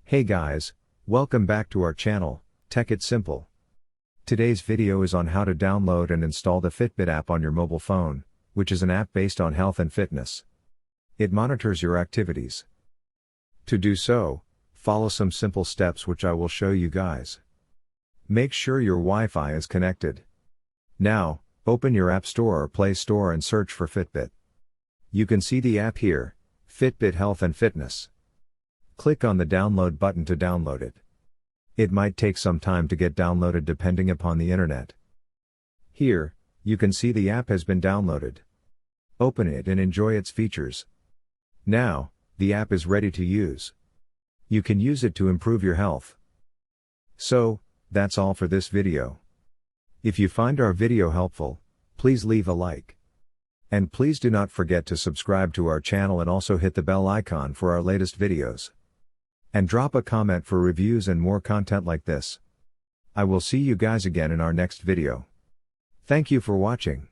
Hey guys, welcome back to our channel, Tech It Simple. Today's video is on how to download and install the Fitbit app on your mobile phone, which is an app based on health and fitness. It monitors your activities. To do so, follow some simple steps which I will show you guys. Make sure your Wi-Fi is connected. Now, open your App Store or Play Store and search for Fitbit. You can see the app here, Fitbit Health and Fitness. Click on the download button to download it. It might take some time to get downloaded depending upon the internet. Here, you can see the app has been downloaded. Open it and enjoy its features. Now, the app is ready to use. You can use it to improve your health. So, that's all for this video. If you find our video helpful, please leave a like. And please do not forget to subscribe to our channel and also hit the bell icon for our latest videos. And drop a comment for reviews and more content like this. I will see you guys again in our next video. Thank you for watching.